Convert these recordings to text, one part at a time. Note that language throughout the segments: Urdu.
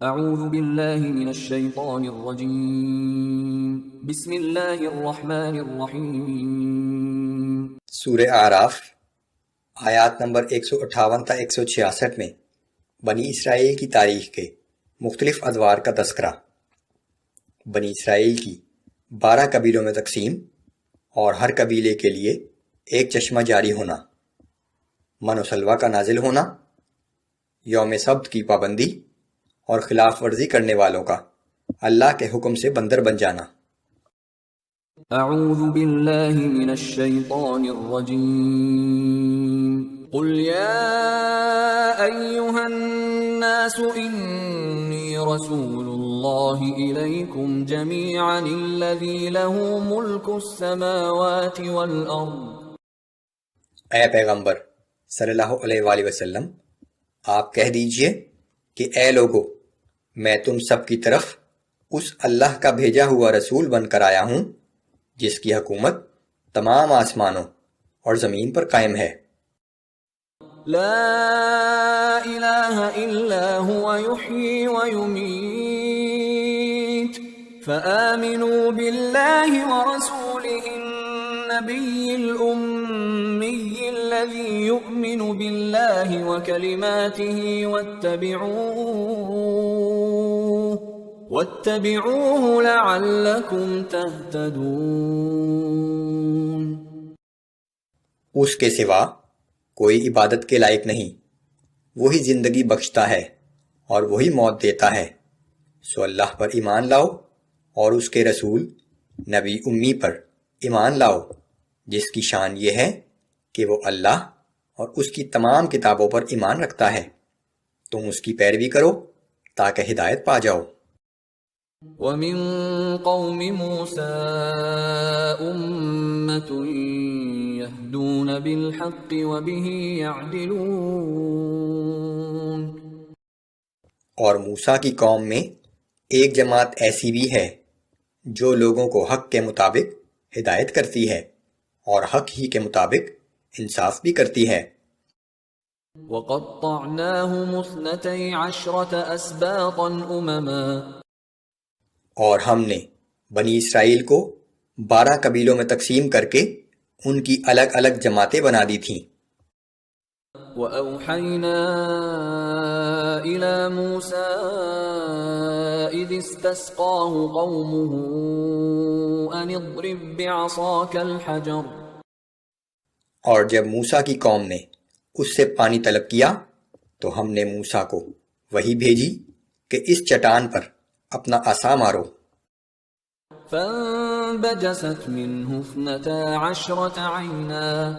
اعوذ باللہ من الشیطان الرجیم بسم اللہ الرحمن الرحیم۔ سورہ اعراف آیات نمبر 158 تا 166 میں بنی اسرائیل کی تاریخ کے مختلف ادوار کا تذکرہ۔ بنی اسرائیل کی 12 قبیلوں میں تقسیم اور ہر قبیلے کے لیے ایک چشمہ جاری ہونا، من و سلوہ کا نازل ہونا، یوم سبت کی پابندی اور خلاف ورزی کرنے والوں کا اللہ کے حکم سے بندر بن جانا۔ اعوذ باللہ من الشیطان الرجیم قل یا ایہا الناس انی رسول اللہ الیکم جمیعا الذی لہ ملک السماوات والارض۔ اے پیغمبر صلی اللہ علیہ وآلہ وسلم، آپ کہہ دیجئے کہ اے لوگو، میں تم سب کی طرف اس اللہ کا بھیجا ہوا رسول بن کر آیا ہوں جس کی حکومت تمام آسمانوں اور زمین پر قائم ہے۔ لا الہ الا هو یحیی ویمیت فآمنوا باللہ ورسولہ النبی الأمی الذی یؤمن باللہ وکلماتہ واتبعوه لعلکم تہتدون۔ اس کے سوا کوئی عبادت کے لائق نہیں، وہی زندگی بخشتا ہے اور وہی موت دیتا ہے، سو اللہ پر ایمان لاؤ اور اس کے رسول نبی امی پر ایمان لاؤ جس کی شان یہ ہے کہ وہ اللہ اور اس کی تمام کتابوں پر ایمان رکھتا ہے، تم اس کی پیروی کرو تاکہ ہدایت پا جاؤ۔ وَمِن قَوْمِ مُوسَىٰ أُمَّةٌ يَهْدُونَ بِالْحَقِّ وَبِهِ يَعْدِلُونَ۔ اور موسیٰ کی قوم میں ایک جماعت ایسی بھی ہے جو لوگوں کو حق کے مطابق ہدایت کرتی ہے اور حق ہی کے مطابق انصاف بھی کرتی ہے۔ وَقَطَّعْنَاهُمُ اثْنَتَيْ عَشْرَةَ أَسْبَاطًا أُمَمًا۔ اور ہم نے بنی اسرائیل کو 12 قبیلوں میں تقسیم کر کے ان کی الگ الگ جماعتیں بنا دی تھیں۔ وَأَوْحَيْنَا إِلَى مُوسَىٰ إِذِ اسْتَسْقَاهُ قَوْمُهُ أَنِ اضْرِب بِّعَصَاكَ الْحَجَرَ۔ اور جب موسیٰ کی قوم نے اس سے پانی طلب کیا تو ہم نے موسیٰ کو وحی بھیجی کہ اس چٹان پر اپنا عصا مارو۔ فَانبَجَسَتْ مِنْهُ اثْنَتَا عَشْرَةَ عَيْنًا۔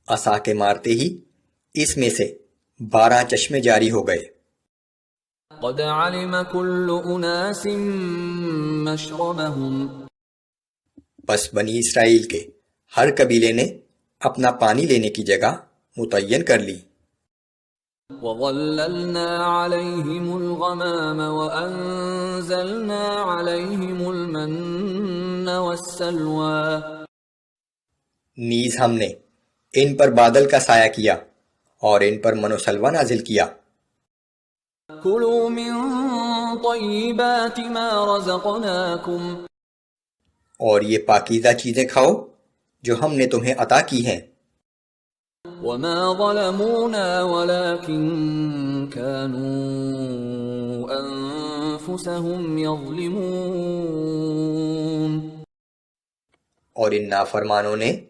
عصا کے مارتے ہی اس میں سے 12 چشمے جاری ہو گئے۔ قَدْ عَلِمَ كُلُّ أُنَاسٍ مَّشْرَبَهُمْ۔ بس بنی اسرائیل کے ہر قبیلے نے اپنا پانی لینے کی جگہ متعین کر لی۔ وَظَلَّلْنَا عَلَيْهِمُ الْغَمَامَ وَأَنزَلْنَا عَلَيْهِمُ الْمَنَّ وَالسَّلْوَىٰ۔ نیز ہم نے ان پر بادل کا سایہ کیا اور ان پر من و سلوہ نازل کیا۔ كُلُوا مِن طَيِّبَاتِ مَا رَزَقْنَاكُمْ۔ اور یہ پاکیزہ چیزیں کھاؤ جو ہم نے تمہیں عطا کی ہیں۔ وَمَا ظَلَمُونَا وَلَٰكِن كَانُوا أَنفُسَهُمْ يَظْلِمُونَ۔ اور ان نافرمانوں نے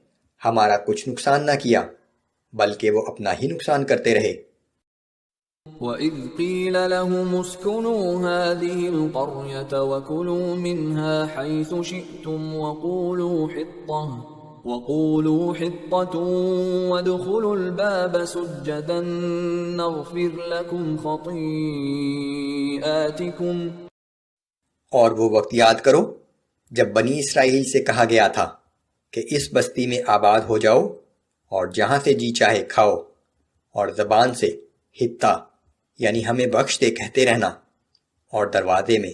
ہمارا کچھ نقصان نہ کیا بلکہ وہ اپنا ہی نقصان کرتے رہے۔ وَإِذْ قِيلَ لَهُمُ اسْكُنُوا هَٰذِهِ الْقَرْيَةَ وَكُلُوا مِنْهَا حَيْثُ شِئْتُمْ وَقُولُوا حِطَّةٌ وَادْخُلُوا الْبَابَ سُجَّدًا نَّغْفِرْ لَكُمْ خَطِيئَاتِكُمْ۔ اور وہ وقت یاد کرو جب بنی اسرائیل سے کہا گیا تھا کہ اس بستی میں آباد ہو جاؤ اور جہاں سے جی چاہے کھاؤ، اور زبان سے حطہ یعنی ہمیں بخش دے کہتے رہنا، اور دروازے میں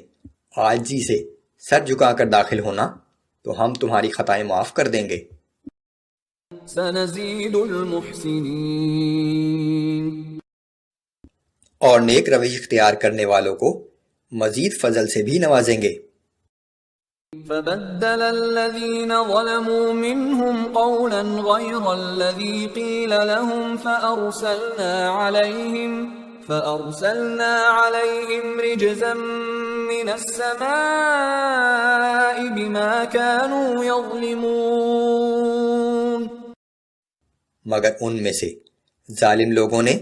عاجزی سے سر جھکا کر داخل ہونا تو ہم تمہاری خطائیں معاف کر دیں گے۔ سَنَزِيدُ الْمُحْسِنِينَ۔ اور نیک روش اختیار کرنے والوں کو مزید فضل سے بھی نوازیں گے۔ فبدل الذين ظلموا منهم قولا غير الذي قيل لهم فأرسلنا عليهم رجزا من السماء بما كانوا يظلمون۔ مگر ان میں سے ظالم لوگوں نے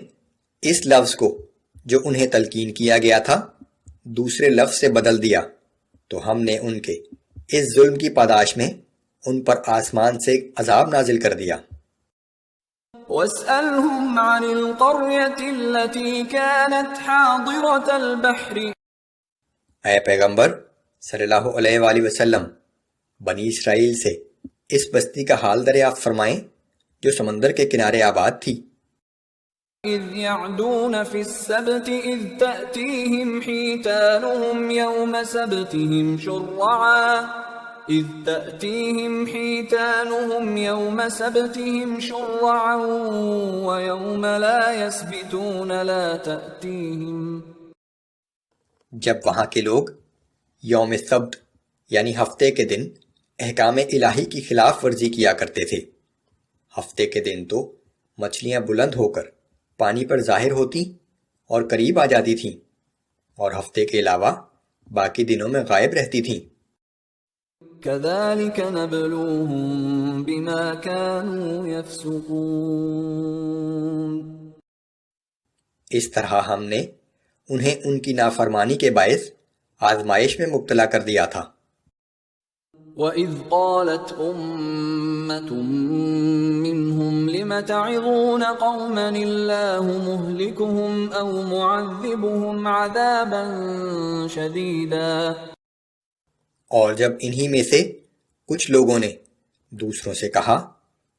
اس لفظ کو جو انہیں تلقین کیا گیا تھا دوسرے لفظ سے بدل دیا، تو ہم نے ان کے اس ظلم کی پاداش میں ان پر آسمان سے عذاب نازل کر دیا۔ وَاسْأَلْهُمْ عَنِ الْقَرْيَةِ الَّتِي كَانَتْ حَاضِرَةَ الْبَحْرِ۔ اے پیغمبر صلی اللہ علیہ وآلہ وسلم، بنی اسرائیل سے اس بستی کا حال دریافت فرمائیں جو سمندر کے کنارے آباد تھی۔ إِذْ يَعْدُونَ فِي السَّبْتِ إِذْ تَأْتِيهِمْ حِيتَانُهُمْ يَوْمَ سَبْتِهِمْ شُرَّعًا وَيَوْمَ لَا يَسْبِتُونَ لَا تَأْتِيهِمْ۔ جب وہاں کے لوگ یوم سبت یعنی ہفتے کے دن احکام الہی کی خلاف ورزی کیا کرتے تھے۔ ہفتے کے دن تو مچھلیاں بلند ہو کر پانی پر ظاہر ہوتی اور قریب آ جاتی تھیں، اور ہفتے کے علاوہ باقی دنوں میں غائب رہتی تھیں۔ كَذَلِكَ نَبْلُوهُم بِمَا كَانُوا يَفْسُقُونَ۔ اس طرح ہم نے انہیں ان کی نافرمانی کے باعث آزمائش میں مبتلا کر دیا تھا۔ وَإِذْ قَالَتْ أُمَّةٌ مِّنْهُمْ لِمَ تَعِظُونَ قَوْمًا اللَّهُ مُهْلِكُهُمْ أَوْ مُعَذِّبُهُمْ عَذَابًا شَدِيدًا۔ اور جب انہی میں سے کچھ لوگوں نے دوسروں سے کہا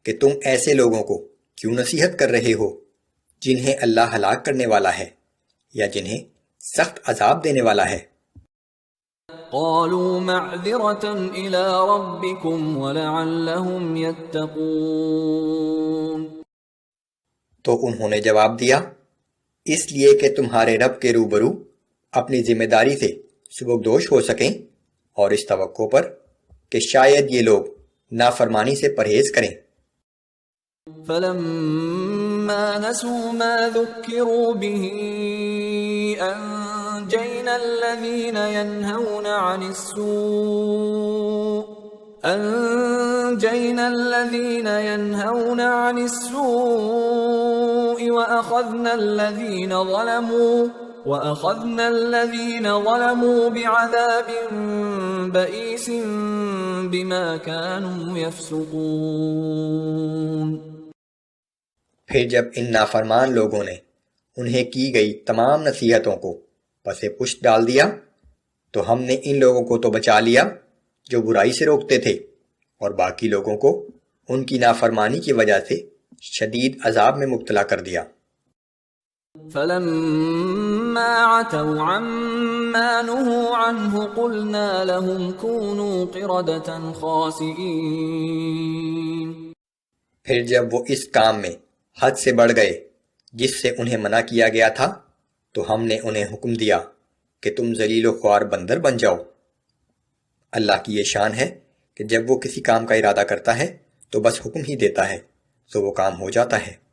کہ تم ایسے لوگوں کو کیوں نصیحت کر رہے ہو جنہیں اللہ ہلاک کرنے والا ہے یا جنہیں سخت عذاب دینے والا ہے۔ قالوا معذرة إلى ربكم ولعلهم يتقون۔ تو انہوں نے جواب دیا اس لیے کہ تمہارے رب کے روبرو اپنی ذمہ داری سے سبکدوش ہو سکیں، اور اس توقع پر کہ شاید یہ لوگ نافرمانی سے پرہیز کریں۔ فلما نسوا ما ذكروا به أنجينا الذين ينهون عن السوء وأخذنا الذين ظلموا بعذاب بئيس بما كانوا يفسقون۔ پھر جب ان نافرمان لوگوں نے انہیں کی گئی تمام نصیحتوں کو پس پشت ڈال دیا تو ہم نے ان لوگوں کو تو بچا لیا جو برائی سے روکتے تھے، اور باقی لوگوں کو ان کی نافرمانی کی وجہ سے شدید عذاب میں مبتلا کر دیا۔ فَلَمَّا عَتَوْا عَمَّا نُهُوا عَنْهُ قُلْنَا لَهُمْ كُونُوا قِرَدَةً خَاسِئِينَ۔ پھر جب وہ اس کام میں حد سے بڑھ گئے جس سے انہیں منع کیا گیا تھا تو ہم نے انہیں حکم دیا کہ تم ذلیل و خوار بندر بن جاؤ۔ اللہ کی یہ شان ہے کہ جب وہ کسی کام کا ارادہ کرتا ہے تو بس حکم ہی دیتا ہے تو وہ کام ہو جاتا ہے۔